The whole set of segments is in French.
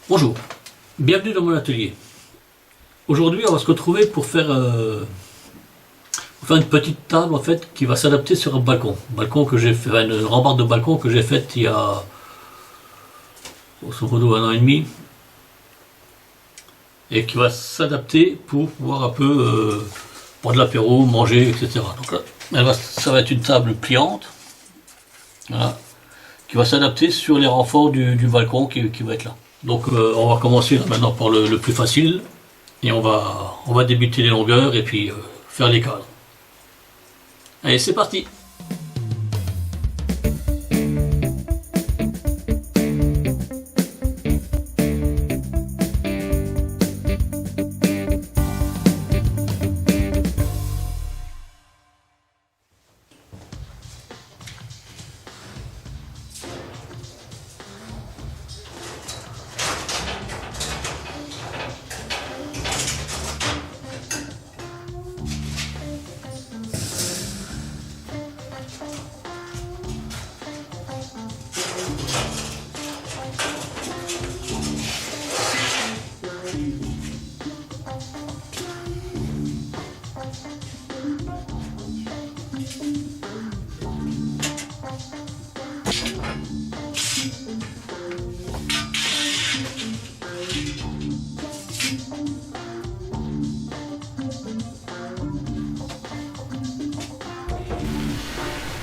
Bonjour, bienvenue dans mon atelier. Aujourd'hui, on va se retrouver pour faire une petite table en fait qui va s'adapter sur un balcon que j'ai fait, enfin, une rambarde de balcon que j'ai faite il y a grosso modo 1 an et demi et qui va s'adapter pour pouvoir un peu prendre de l'apéro, manger, etc. Donc là, ça va être une table pliante, voilà, qui va s'adapter sur les renforts du balcon qui va être là. Donc on va commencer là, maintenant par le plus facile et on va débuter les longueurs et puis faire les cadres. Allez, c'est parti!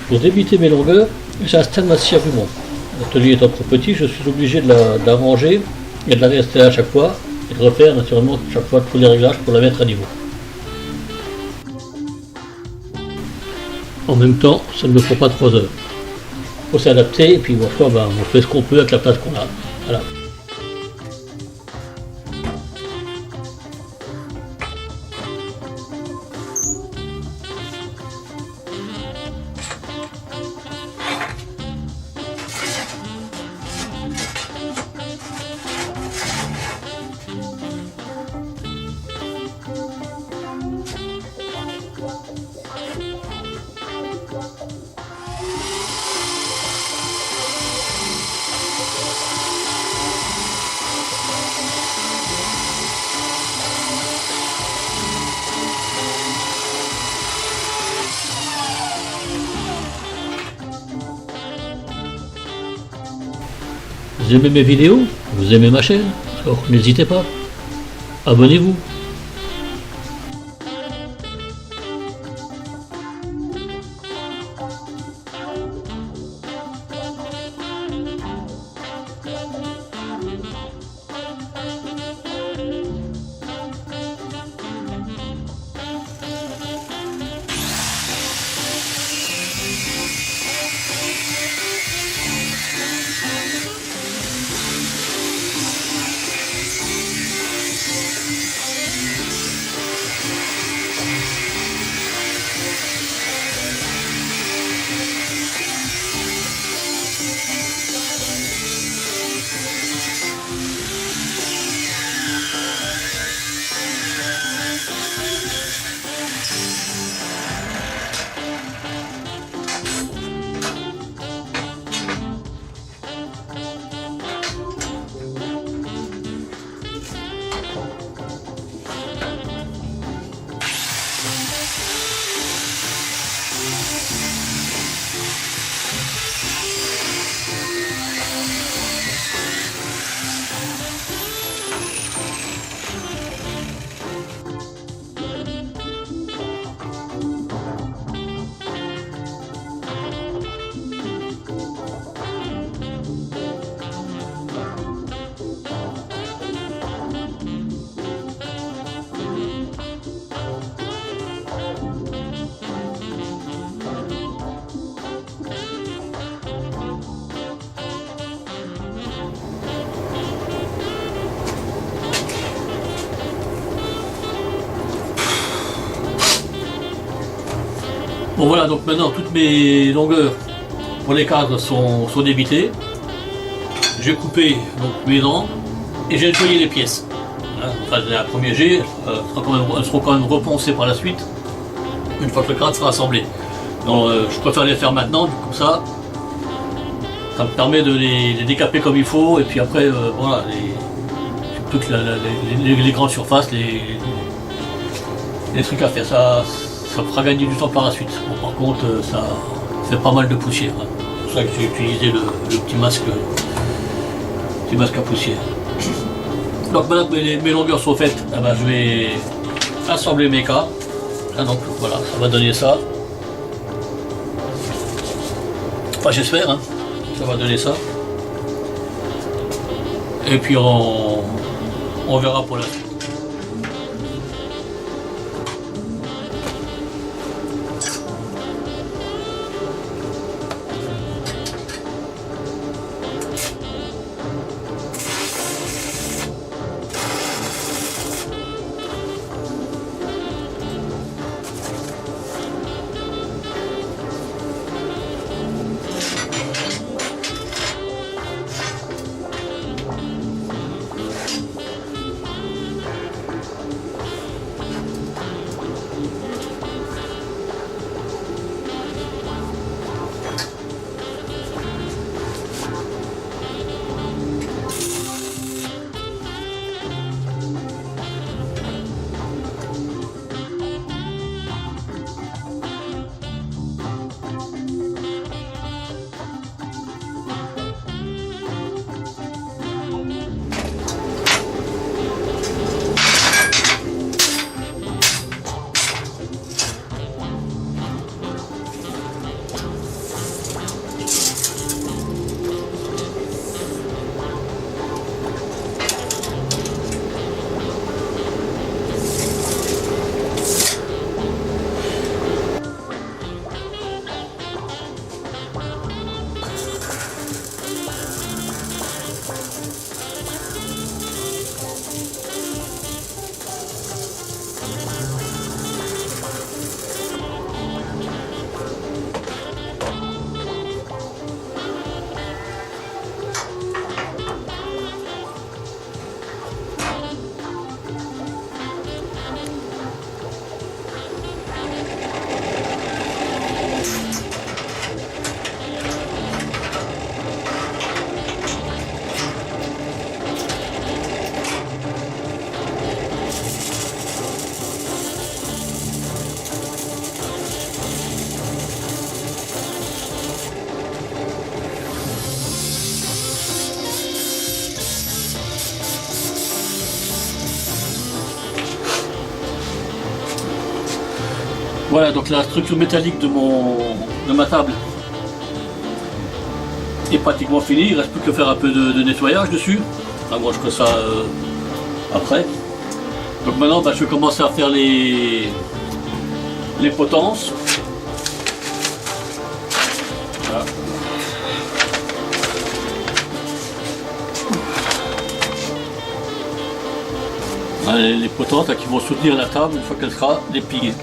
Pour débuter mes longueurs, j'installe ma scie à ruban. L'atelier étant trop petit, je suis obligé de la ranger et de la réinstaller à chaque fois et de refaire naturellement chaque fois tous les réglages pour la mettre à niveau. En même temps, ça ne me prend pas 3 heures. Il faut s'adapter et puis parfois on fait ce qu'on peut avec la place qu'on a. Voilà. Vous aimez mes vidéos? Vous aimez ma chaîne? Alors n'hésitez pas, abonnez-vous. Bon voilà, donc maintenant toutes mes longueurs pour les cadres sont débitées. J'ai coupé donc mes dents et j'ai nettoyé les pièces. Voilà, enfin, la première jet, elles seront quand même repensées par la suite, une fois que le cadre sera assemblé. Donc je préfère les faire maintenant, comme ça me permet de les décaper comme il faut, et puis après voilà, toutes les grandes surfaces, les trucs à faire. Ça fera gagner du temps par la suite. Bon, par contre, ça fait pas mal de poussière. Hein. C'est pour ça que j'ai utilisé le petit masque à poussière. Donc maintenant que mes longueurs sont faites, eh ben, je vais assembler mes cas. Ah, donc voilà, ça va donner ça. Enfin j'espère, hein, ça va donner ça. Et puis on verra pour la suite. Voilà, donc la structure métallique de ma table est pratiquement finie. Il ne reste plus que faire un peu de nettoyage dessus. Enfin, moi je ferai ça après. Donc maintenant je vais commencer à faire les potences. Voilà. Voilà, les potences là, qui vont soutenir la table une fois qu'elle sera dépliée.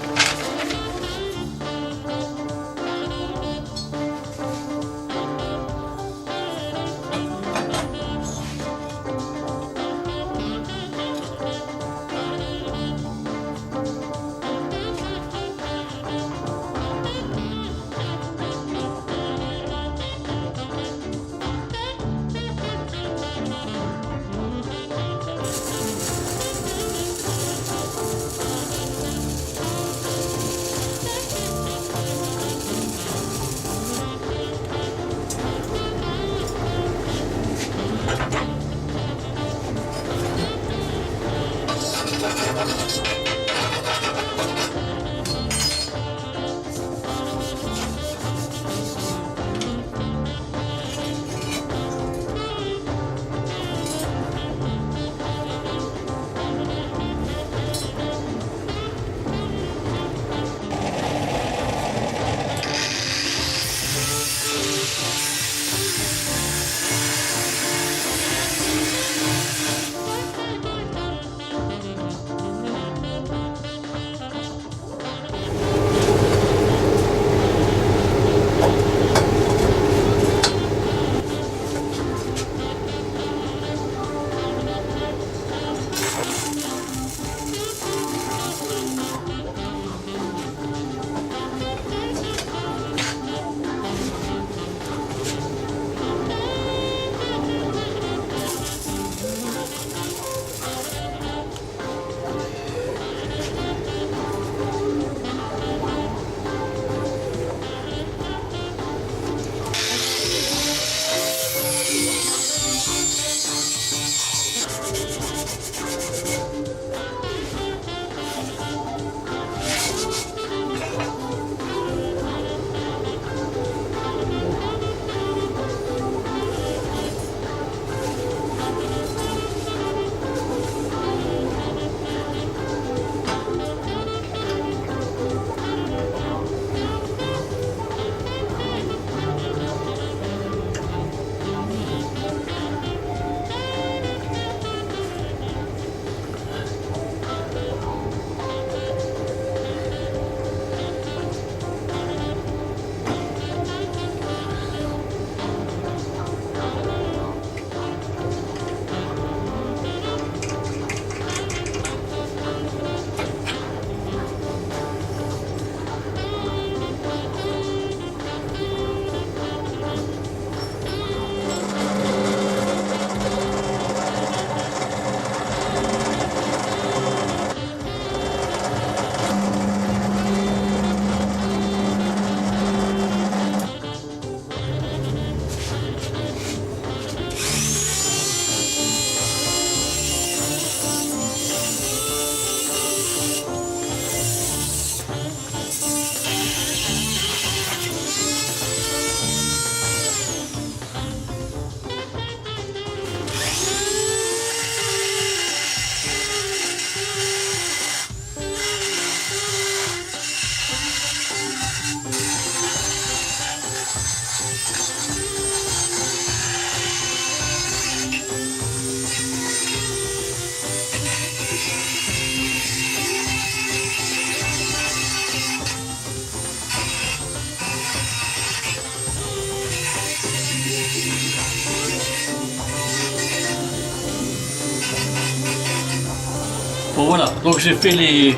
Bon voilà, donc j'ai fait les...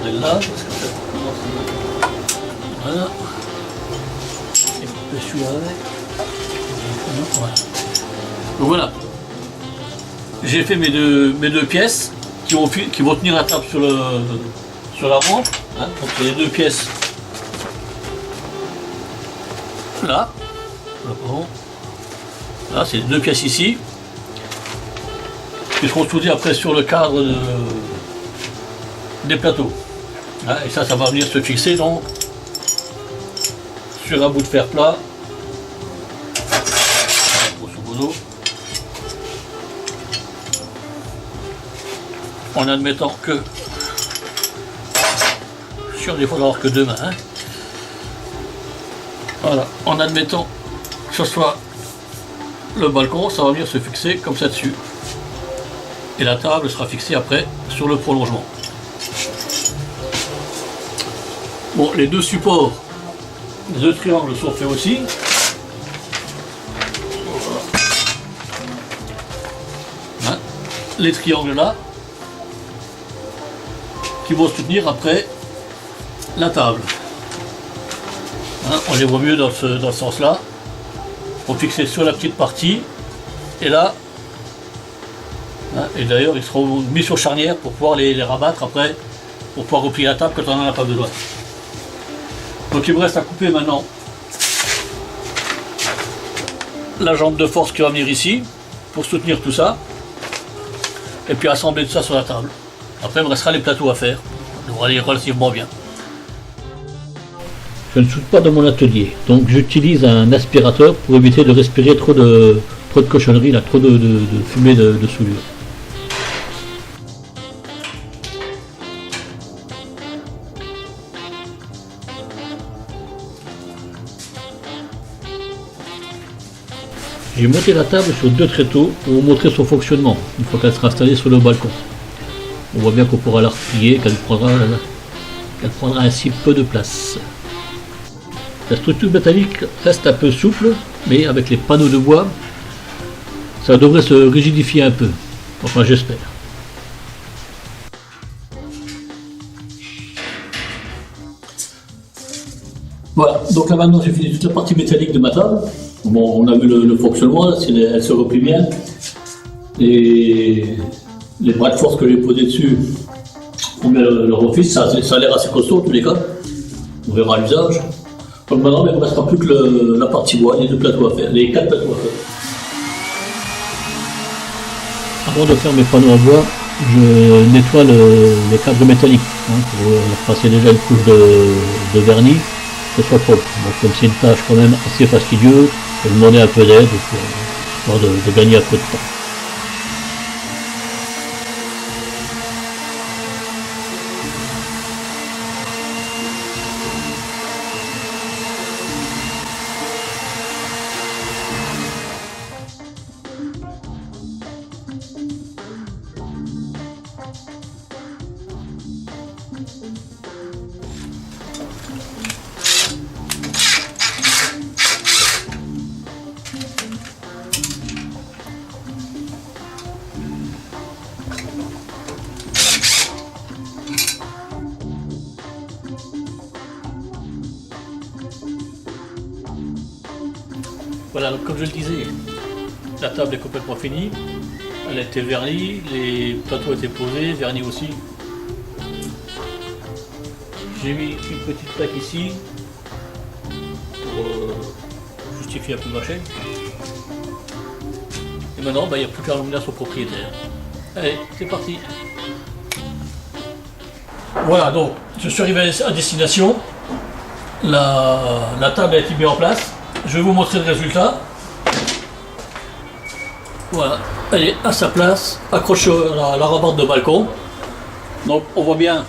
Là, parce que voilà. Et on peut celui-là avec. Voilà. Donc voilà. J'ai fait mes deux pièces qui vont tenir la table sur la rampe. Hein. Donc c'est les deux pièces là. Là, c'est les deux pièces ici. Qui seront soudées après sur le cadre des plateaux. Hein. Et ça va venir se fixer donc sur un bout de fer plat. Grosso modo. En admettant que sur il faudra avoir que deux mains. Hein. Voilà, en admettant que ce soit le balcon, ça va venir se fixer comme ça dessus. Et la table sera fixée après sur le prolongement. Bon, les deux supports, les deux triangles sont faits aussi. Voilà. Hein. Les triangles là, qui vont soutenir après la table. Hein, on les voit mieux dans ce sens-là. Pour fixer sur la petite partie. Et là, hein, et d'ailleurs ils seront mis sur charnière pour pouvoir les rabattre après, pour pouvoir replier la table quand on n'en a pas besoin. Donc il me reste à couper maintenant la jambe de force qui va venir ici, pour soutenir tout ça. Et puis assembler tout ça sur la table. Après il me restera les plateaux à faire. Ça devrait aller relativement bien. Je ne soude pas dans mon atelier, donc j'utilise un aspirateur pour éviter de respirer trop de cochonneries, là, trop de fumée de soudure. J'ai monté la table sur deux tréteaux pour vous montrer son fonctionnement, une fois qu'elle sera installée sur le balcon. On voit bien qu'on pourra la replier, qu'elle prendra ainsi peu de place. La structure métallique reste un peu souple, mais avec les panneaux de bois, ça devrait se rigidifier un peu. Enfin, j'espère. Voilà, donc là maintenant j'ai fini toute la partie métallique de ma table. Bon, on a vu le fonctionnement, là, elle se replie bien. Et les bras de force que j'ai posés dessus font bien leur office, ça a l'air assez costaud en tous les cas. On verra l'usage. Donc maintenant, il ne me restera plus que la partie bois, les deux plateaux à faire, les quatre plateaux à faire. Avant de faire mes panneaux en bois, je nettoie les cadres métalliques pour leur passer déjà une couche de vernis, que ce soit propre. Donc comme c'est une tâche quand même assez fastidieuse, je vais demander un peu d'aide pour de gagner un peu de temps. Voilà, donc comme je le disais, la table est complètement finie, elle a été vernie, les plateaux étaient posés, vernis aussi. J'ai mis une petite plaque ici pour justifier un peu ma chaîne. Et maintenant, il n'y a plus qu'à emmener à son propriétaire. Allez, c'est parti. Voilà, donc je suis arrivé à destination. La table a été mise en place. Je vais vous montrer le résultat. Voilà, elle est à sa place, accrochée à la rambarde de balcon. Donc on voit bien,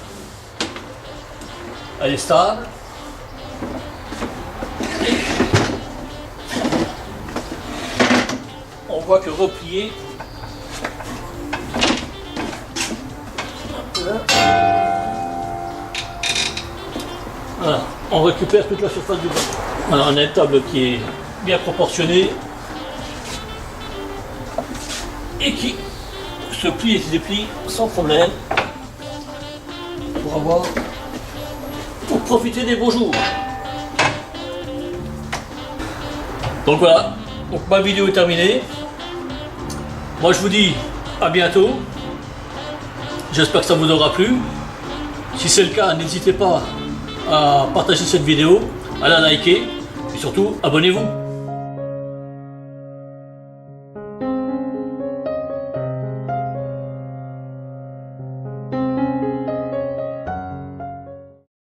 elle est stable. On voit que repliée. Voilà, on récupère toute la surface du balcon. Voilà, on a une table qui est bien proportionnée et qui se plie et se déplie sans problème pour profiter des beaux jours. Donc voilà, donc ma vidéo est terminée. Moi je vous dis à bientôt. J'espère que ça vous aura plu. Si c'est le cas, n'hésitez pas à partager cette vidéo, à la liker et surtout abonnez-vous.